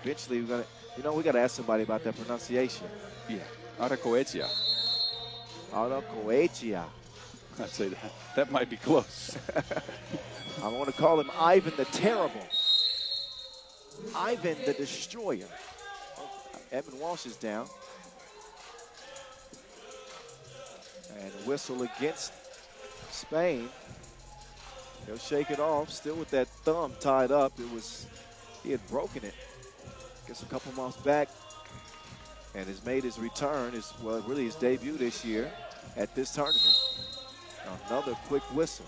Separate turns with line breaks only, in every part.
eventually we got to ask somebody about that pronunciation.
Yeah, Aracoetia.
Aracoetia.
I'd say that. That might be close.
I want to call him Ivan the Terrible. Ivan the Destroyer. Evan Walsh is down. And a whistle against Spain. He'll shake it off, still with that thumb tied up. He had broken it. Gets a couple months back and has made his return, really his debut this year at this tournament. Another quick whistle.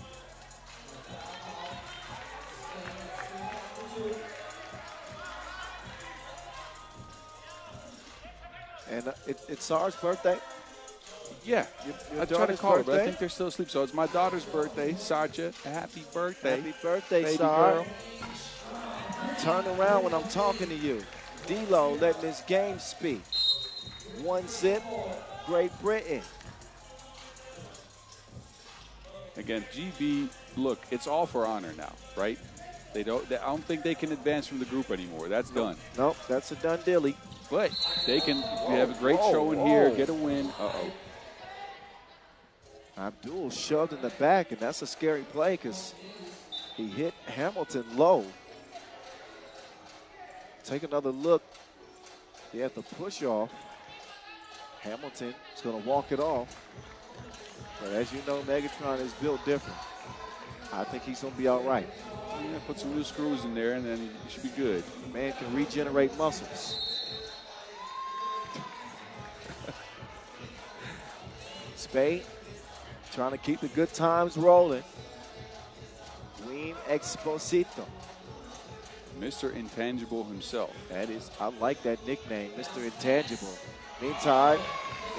And it's Sar's birthday?
Yeah.
Your
I try to call her, but I
birthday?
think they're still asleep. So it's my daughter's birthday. Sarja, happy birthday.
Happy birthday,
baby
Sar.
girl.
Turn around when I'm talking to you. D-Lo letting this game speak. One sip, Great Britain.
Again, GB, look, it's all for honor now, right? I don't think they can advance from the group anymore. That's done.
Nope, that's a done dilly.
But they can have a great showing here, get a win. Uh-oh.
Abdul shoved in the back, and that's a scary play because he hit Hamilton low. Take another look. He had the push off. Hamilton is going to walk it off. But as you know, Megatron is built different. I think he's going to be all right.
Yeah, put some new screws in there, and then he should be good.
The man can regenerate muscles. Spain trying to keep the good times rolling. Ween Exposito.
Mr. Intangible himself.
That is, I like that nickname, Mr. Intangible. Meantime,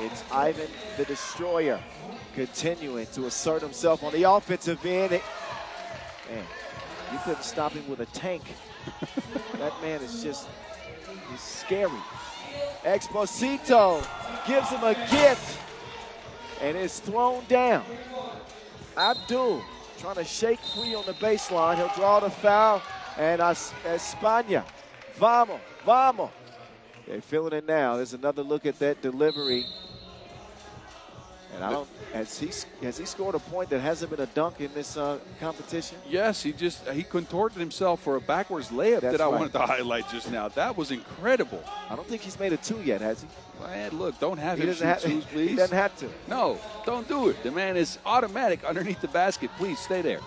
it's Ivan the Destroyer continuing to assert himself on the offensive end. Man, you couldn't stop him with a tank. That man is he's scary. Exposito gives him a gift and is thrown down. Abdul trying to shake free on the baseline. He'll draw the foul. And España, vamos, vamos. They're feeling it now. There's another look at that delivery. And has he scored a point that hasn't been a dunk in this competition?
Yes, he contorted himself for a backwards layup I wanted to highlight just now. That was incredible.
I don't think he's made a two yet, has he?
Man, look, don't have him shoot twos, please.
He doesn't have to.
No, don't do it. The man is automatic underneath the basket. Please stay there.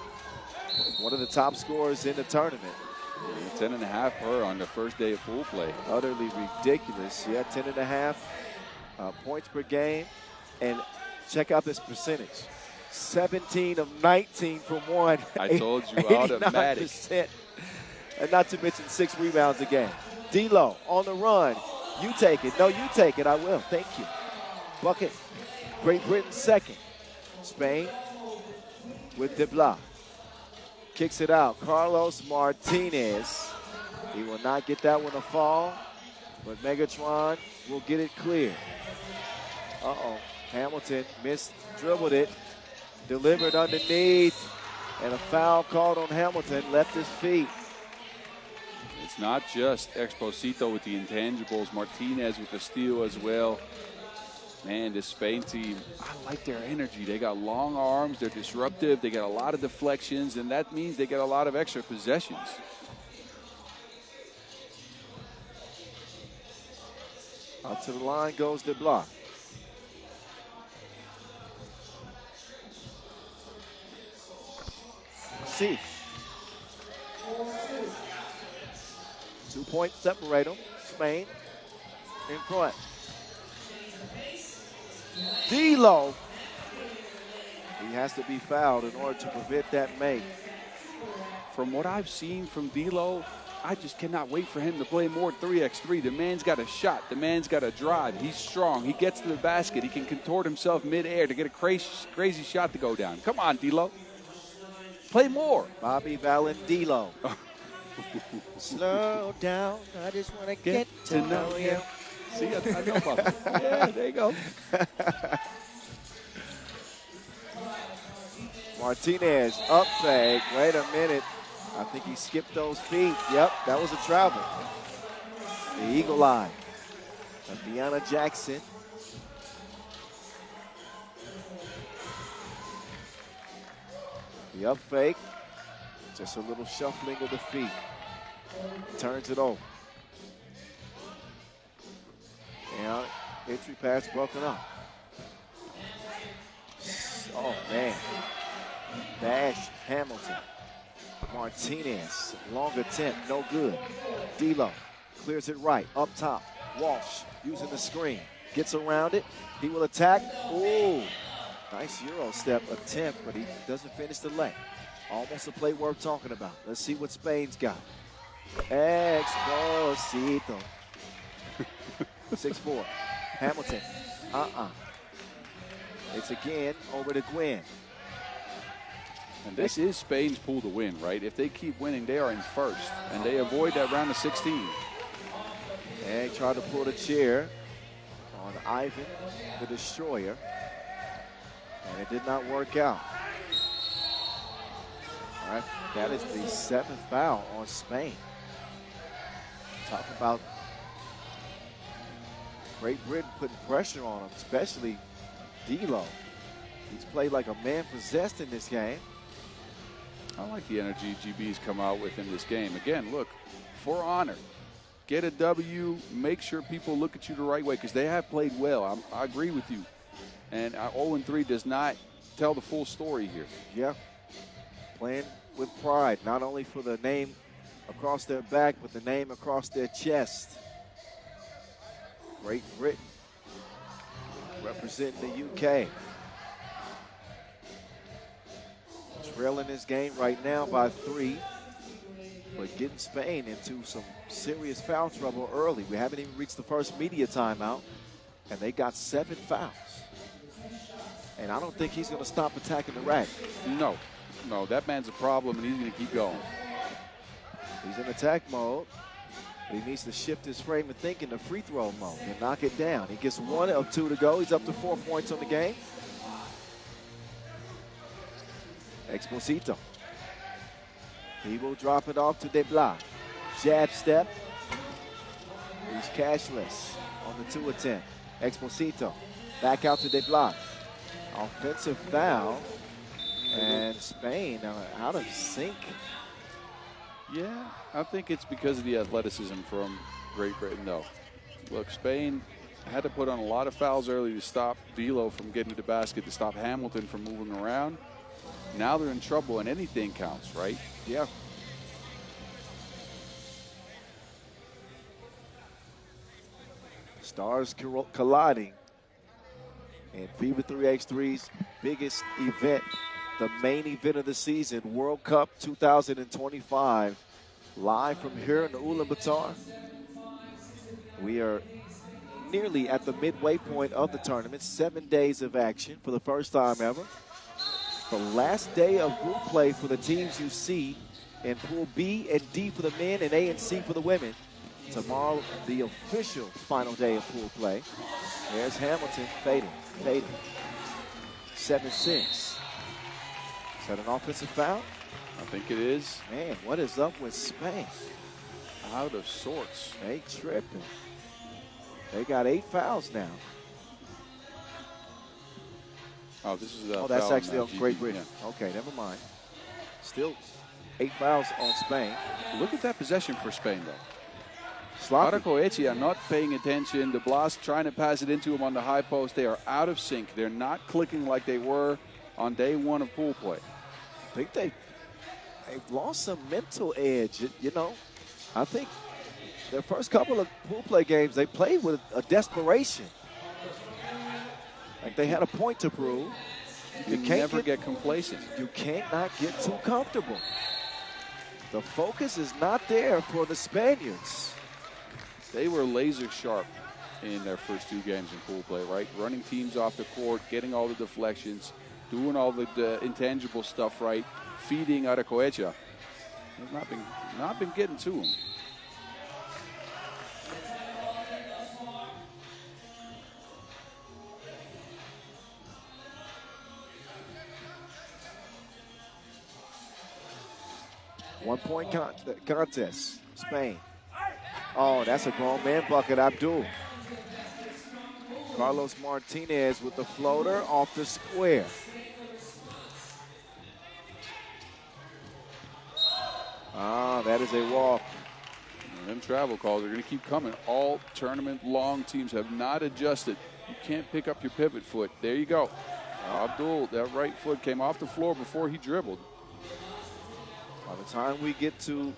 One of the top scorers in the tournament.
10.5 per on the first day of pool play.
Utterly ridiculous. Yeah, 10.5 points per game. And check out this percentage. 17 of 19 from one.
I told you, automatic.
And not to mention 6 rebounds a game. D-Lo on the run. You take it. No, you take it. I will. Thank you. Bucket. Great Britain second. Spain with DeBla. Kicks it out. Carlos Martinez. He will not get that one to fall, but Megatron will get it clear. Uh-oh. Hamilton dribbled it, delivered underneath, and a foul called on Hamilton, left his feet.
It's not just Exposito with the intangibles, Martinez with the steal as well. Man, this Spain team, I like their energy. They got long arms, they're disruptive, they got a lot of deflections, and that means they get a lot of extra possessions.
Out to the line goes the block. See. 2 points separate them. Spain in front. D-Lo. He has to be fouled in order to prevent that make.
From what I've seen from D-Lo, I just cannot wait for him to play more 3x3. The man's got a shot. The man's got a drive. He's strong. He gets to the basket. He can contort himself midair to get a crazy shot to go down. Come on, D-Lo. Play more.
Bobby Valentino. Slow down. I just want to get to know you.
See, I know about that. Yeah, there you go.
Martinez up fake. Wait a minute. I think he skipped those feet. Yep, that was a travel. The eagle eye of Deanna Jackson. The up fake. Just a little shuffling of the feet. Turns it over. And entry pass broken up. Oh, man. Bash Hamilton. Martinez, long attempt, no good. D'Lo clears it right, up top. Walsh using the screen, gets around it. He will attack. Ooh, nice Euro step attempt, but he doesn't finish the leg. Almost a play worth talking about. Let's see what Spain's got. Exposito. 6'4". Hamilton. It's again over to Gwen.
And this is Spain's pool to win, right? If they keep winning, they are in first, and they avoid that round of 16.
And tried to pull the chair on Ivan, the destroyer, and it did not work out. All right, that is the 7th foul on Spain. Talk about Great Britain putting pressure on him, especially D'Lo. He's played like a man possessed in this game.
I like the energy GB's come out with in this game. Again, look, for honor, get a W, make sure people look at you the right way, because they have played well. I agree with you. And 0-3 does not tell the full story here.
Yeah, playing with pride, not only for the name across their back, but the name across their chest. Great Britain representing the UK. Trailing this game right now by 3, but getting Spain into some serious foul trouble early. We haven't even reached the first media timeout, and they got 7 fouls. And I don't think he's going to stop attacking the rack.
No, that man's a problem, and he's going to keep going.
He's in attack mode. He needs to shift his frame of thinking to free throw mode and knock it down. He gets 1 of 2 to go. He's up to 4 points on the game. Exposito. He will drop it off to De Blas. Jab step. He's cashless on the 2 attempt. Exposito. Back out to De Blas. Offensive foul. And Spain out of sync.
Yeah, I think it's because of the athleticism from Great Britain, though. Look, Spain had to put on a lot of fouls early to stop D'Lo from getting to the basket, to stop Hamilton from moving around. Now they're in trouble, and anything counts, right?
Yeah. Stars colliding in FIBA 3x3's biggest event, the main event of the season, World Cup 2025, live from here in the Ulaanbaatar. We are nearly at the midway point of the tournament, 7 days of action for the first time ever. The last day of group play for the teams you see in Pool B and D for the men and A and C for the women. Tomorrow, the official final day of pool play. There's Hamilton fading. 7-6. Is that an offensive foul?
I think it is.
Man, what is up with Spain?
Out of sorts.
They tripping. They got 8 fouls now.
Oh, this is
that's actually on
GB.
Great Britain.
Yeah.
Okay, never mind. Still 8 fouls on Spain.
Look at that possession for Spain, though.
Sloppy.
Arakoechea not paying attention. De Blas trying to pass it into him on the high post. They are out of sync. They're not clicking like they were on day 1 of pool play.
I think they've lost some mental edge. You know, I think their first couple of pool play games, they played with a desperation. Like they had a point to prove.
You can never get complacent.
You cannot get too comfortable. The focus is not there for the Spaniards.
They were laser sharp in their first 2 games in pool play, right? Running teams off the court, getting all the deflections, doing all the intangible stuff right, feeding Arakoechea. They've not been getting to him.
One-point contest. Spain. Oh, that's a grown man bucket, Abdul. Carlos Martinez with the floater off the square. Ah, that is a walk.
And them travel calls are going to keep coming. All tournament long teams have not adjusted. You can't pick up your pivot foot. There you go. Abdul, that right foot came off the floor before he dribbled.
By the time we get to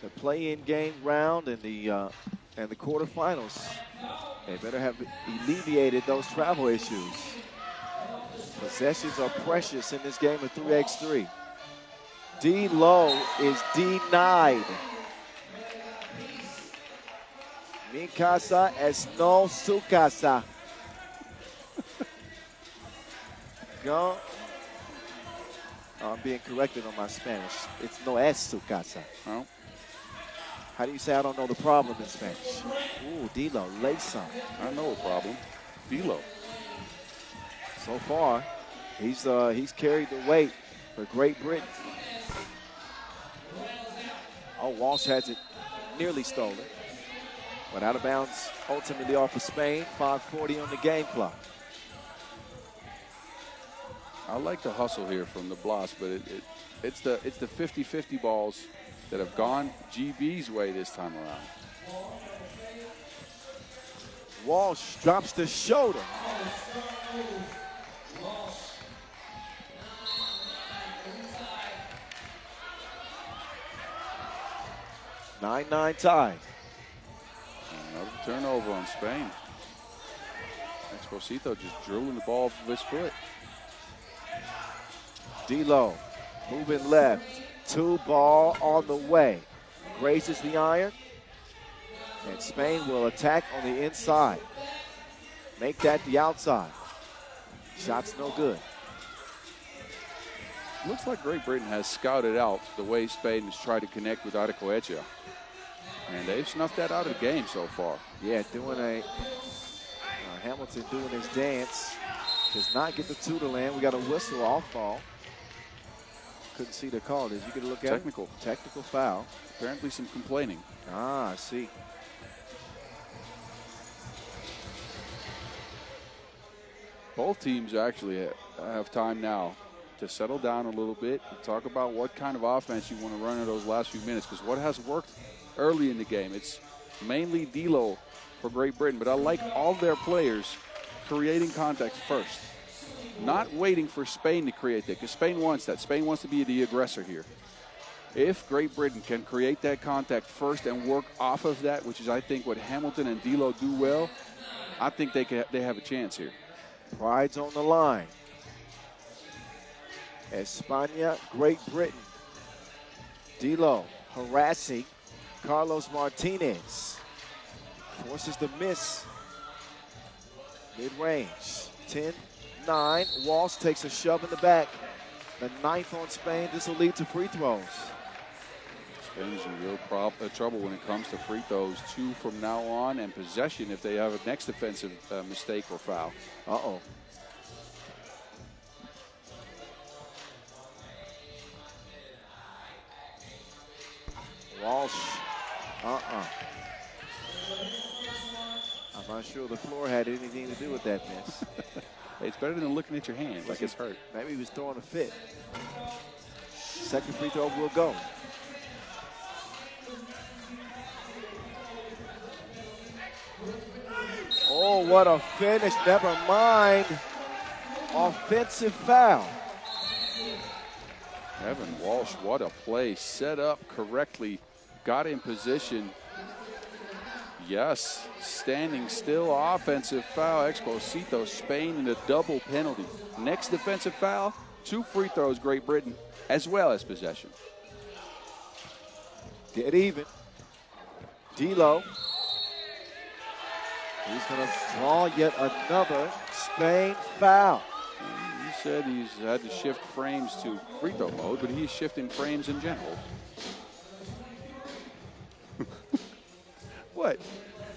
the play-in game round and the quarterfinals, they better have alleviated those travel issues. Possessions are precious in this game of 3x3. D-Low is denied. Mi casa es no su casa. Go. I'm being corrected on my Spanish. It's no es su casa.
Oh.
How do you say I don't know the problem in Spanish? Ooh, D-Lo, late some.
I know a problem. D-Lo.
So far, he's carried the weight for Great Britain. Oh, Walsh has it nearly stolen. But out of bounds, ultimately off of Spain. 5:40 on the game clock.
I like the hustle here from the Blas, but it's the 50-50 balls that have gone GB's way this time around.
Walsh drops the shoulder. Nine tie.
Another turnover on Spain. Exposito just drilling the ball off of his foot.
D-Lo moving left. 2 ball on the way. Grazes the iron. And Spain will attack on the inside. Make that the outside. Shot's no good.
Looks like Great Britain has scouted out the way Spain has tried to connect with Aracoecha. And they've snuffed that out of the game so far.
Yeah, doing Hamilton doing his dance. Does not get the 2 to land. We got a whistle off ball. Couldn't see the call. Did you get a look at it?
Technical.
Technical foul.
Apparently some complaining.
Ah, I see.
Both teams actually have time now to settle down a little bit and talk about what kind of offense you want to run in those last few minutes, because what has worked early in the game, it's mainly D-Lo for Great Britain, but I like all their players creating contact first, not waiting for Spain to create that, because Spain wants that. Spain wants to be the aggressor here. If Great Britain can create that contact first and work off of that, which is I think what Hamilton and D-Lo do well, I think they have a chance here.
Pride's on the line. España, Great Britain. D-Lo harassing Carlos Martinez. Forces the miss. Mid-range. 10-9. Walsh takes a shove in the back. The 9th on Spain. This will lead to free throws.
Spain's in real trouble when it comes to free throws. 2 from now on, and possession if they have a next defensive mistake or foul.
Uh-oh. Walsh. I'm not sure the floor had anything to do with that miss.
It's better than looking at your hand like it's hurt.
Maybe he was throwing a fit. Second free throw will go. Oh, what a finish. Never mind. Offensive foul.
Evan Walsh, what a play. Set up correctly. Got in position. Yes, standing still. Offensive foul. Exposito, Spain in a double penalty. Next defensive foul. 2 free throws, Great Britain, as well as possession.
Dead even. D-Lo. He's going to draw yet another Spain foul.
He said he's had to shift frames to free throw mode, but he's shifting frames in general. What?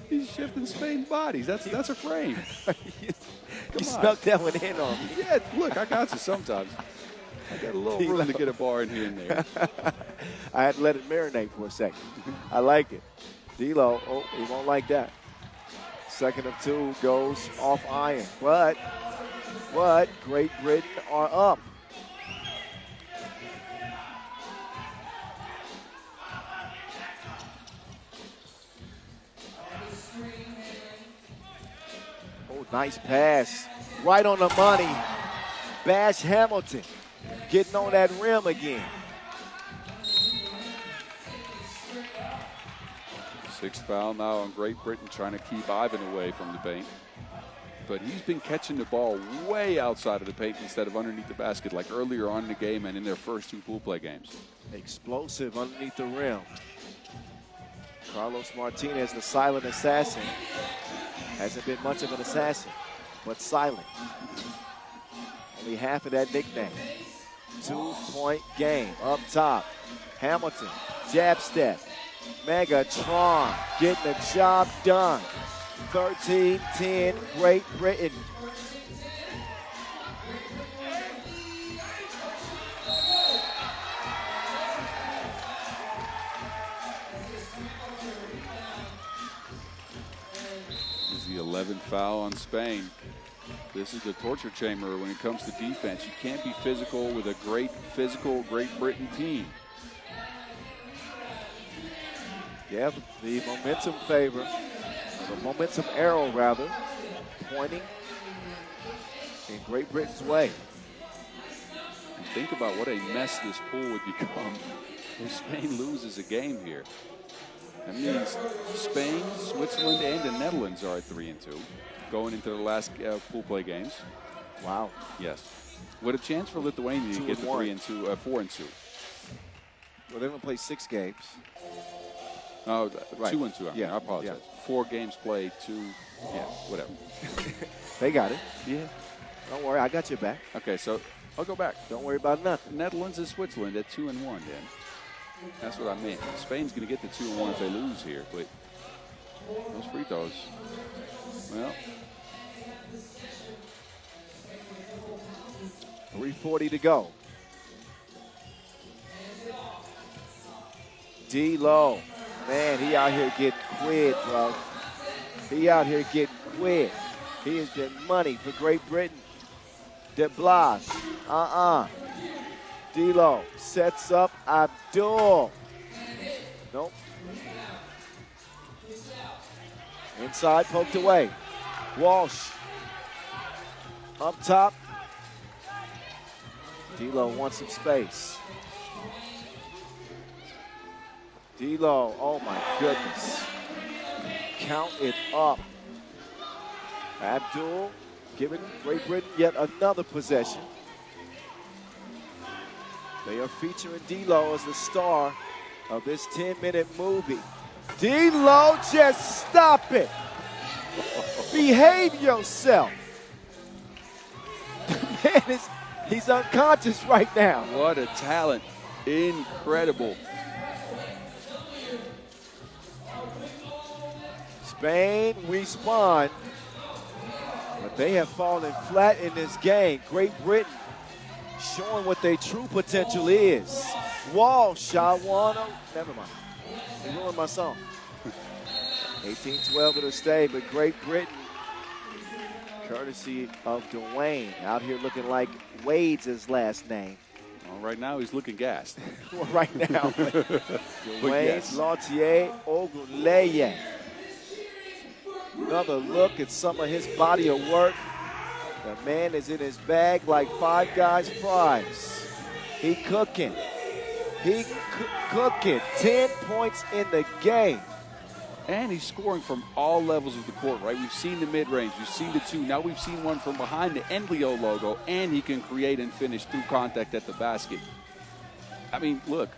He's shifting Spain's bodies. That's a frame.
You snuck that one in on me.
Yeah, look, I got you sometimes. I got a little room to get a bar in here and there.
I had to let it marinate for a second. I like it. D'Lo, oh, he won't like that. Second of 2 goes off iron. But Great Britain are up. Oh, nice pass. Right on the money. Bash Hamilton getting on that rim again.
6th foul now on Great Britain, trying to keep Ivan away from the paint. But he's been catching the ball way outside of the paint instead of underneath the basket, like earlier on in the game and in their first 2 pool play games.
Explosive underneath the rim. Carlos Martinez, the silent assassin. Hasn't been much of an assassin, but silent. Only half of that nickname. 2-point game up top. Hamilton, jab step. Megatron getting the job done. 13-10, Great Britain.
This is the 11th foul on Spain. This is the torture chamber when it comes to defense. You can't be physical with a great physical Great Britain team.
Yeah, the momentum favor, the momentum arrow rather, pointing in Great Britain's way.
And think about what a mess this pool would become if Spain loses a game here. That means Spain, Switzerland, and the Netherlands are at 3-2 going into the last pool play games.
Wow.
Yes. With a chance for Lithuania to get to 4-2.
Well, they're going to play 6 games.
Oh,
right.
2-2.
Yeah.
I apologize.
Yeah.
4 games played, 2. Yeah, whatever.
They got it.
Yeah.
Don't worry, I got your back.
Okay, so I'll go back.
Don't worry about nothing.
Netherlands and Switzerland at 2-1. Then that's what I meant. Spain's going to get the 2-1 if they lose here, but those free throws. Well,
3:40 to go. D'Lo, man, he out here getting quid, bro. He out here getting quid. He has been money for Great Britain. De Blas, D'Lo sets up Abdul. Nope. Inside, poked away. Walsh up top. D'Lo wants some space. D'Lo, oh my goodness. Count it up. Abdul giving Great Britain yet another possession. They are featuring D'Lo as the star of this 10-minute movie. D'Lo, just stop it. Behave yourself. The man he's unconscious right now.
what a talent. Incredible.
Spain respond, but they have fallen flat in this game. Great Britain showing what their true potential is. Walsh, Shawana, never mind. They ruined my song. 18-12 it'll stay, but Great Britain, courtesy of Dwayne, out here looking like Wade's his last name.
Well, right now he's looking gassed.
Well, right now. Dwayne
yes.
Lautier Oguleye. Another look at some of his body of work. The man is in his bag like Five Guys fries. He cooking. He cooking. 10 points in the game.
And he's scoring from all levels of the court, right? We've seen the mid-range. We've seen the 2. Now we've seen one from behind the Enlio logo, and he can create and finish through contact at the basket. I mean, look.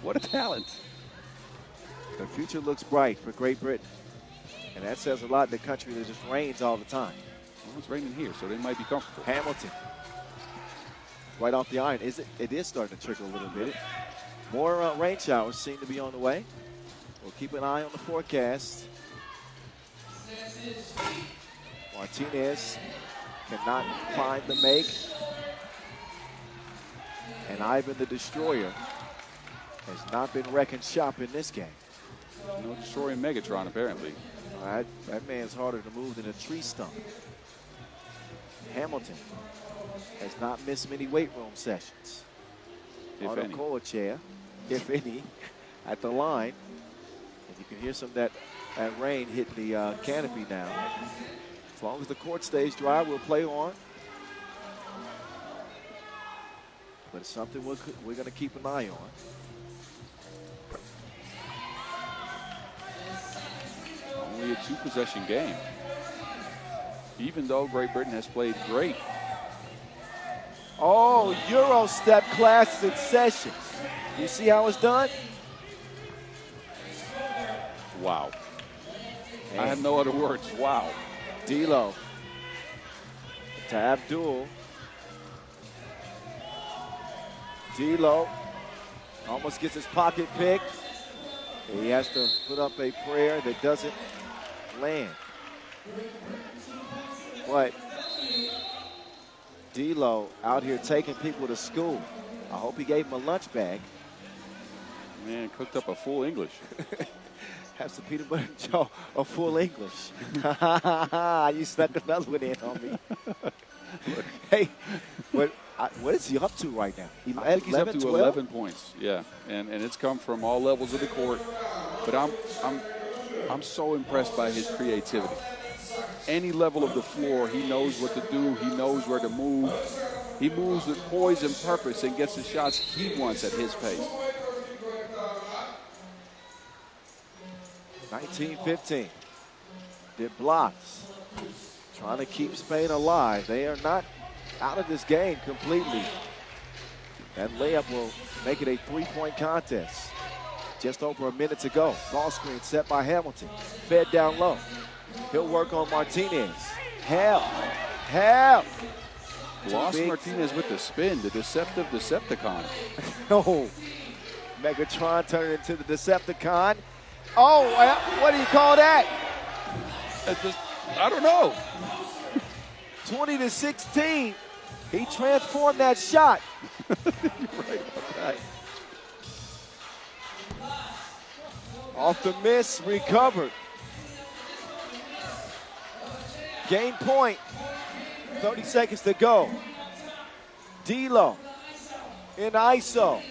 What a talent.
The future looks bright for Great Britain. And that says a lot in a country that just rains all the time.
Well, it's raining here, so they might be comfortable.
Hamilton. Right off the iron. It is starting to trickle a little bit. More rain showers seem to be on the way. We'll keep an eye on the forecast. Martinez cannot find the make. And Ivan the Destroyer has not been wrecking shop in this game.
No destroying Megatron, apparently.
That man's harder to move than a tree stump. Hamilton has not missed many weight room sessions.
If
On a
any.
cold chair, if any, at the line. And you can hear some of that rain hitting the canopy now. As long as the court stays dry, we'll play on. But it's something we're going to keep an eye on.
Only a 2-possession game. Even though Great Britain has played great.
Oh, Euro step class in session. You see how it's done?
Wow.
And
I have no other words. Wow.
D'Lo to Abdul. D'Lo almost gets his pocket picked. He has to put up a prayer that doesn't land. But D'Lo out here taking people to school. I hope he gave him a lunch bag.
Man, cooked up a full English.
Have some peanut butter and Joe, a full English. You snuck another one in on me. Hey, what is he up to right now?
I think he's up to 11 points. Yeah, and it's come from all levels of the court. But I'm so impressed by his creativity. Any level of the floor, he knows what to do. He knows where to move. He moves with poise and purpose and gets the shots he wants at his pace.
19-15. Did blocks. Trying to keep Spain alive. They are not out of this game completely. That layup will make it a 3-point contest. Just over a minute to go. Ball screen set by Hamilton. Fed down low. He'll work on Martinez. Help.
Lost Martinez with the spin, the deceptive Decepticon.
No. Megatron turned into the Decepticon. Oh, what do you call that?
I don't know.
20-16. He transformed that shot.
You're right about that.
Off the miss, recovered. Game point. 30 seconds to go. D'Lo in ISO.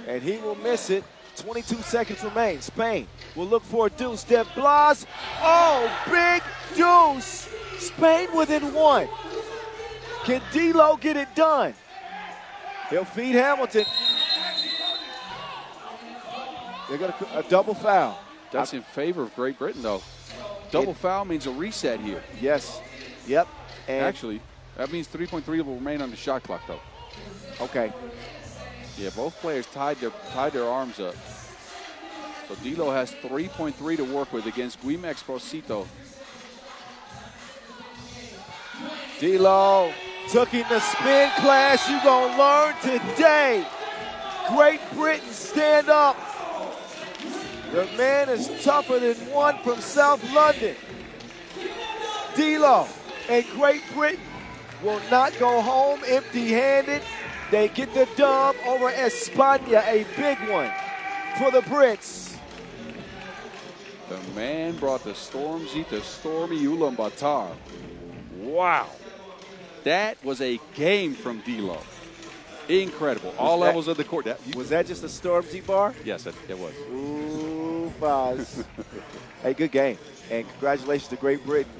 And he will miss it. 22 seconds remain. Spain will look for a deuce. De Blas. Oh, big deuce. Spain within one. Can D'Lo get it done? He'll feed Hamilton. They're going to a double foul.
That's in favor of Great Britain, though. Double foul means a reset here.
Yes. Yep. And
actually, that means 3.3 will remain on the shot clock, though.
Okay.
Yeah, both players tied their arms up. So D'Lo has 3.3 to work with against Guim Exposito.
D'Lo took in the spin class. You gonna learn today. Great Britain, stand up. The man is tougher than one from South London. D'Lo and Great Britain will not go home empty-handed. They get the dub over España, a big one for the Brits.
The man brought the Stormzy to stormy Ulaanbaatar. Wow. That was a game from D'Lo. Incredible. All levels of the court.
Was that just a Stormzy bar?
Yes, it was.
Ooh, Buzz. Hey, good game. And congratulations to Great Britain.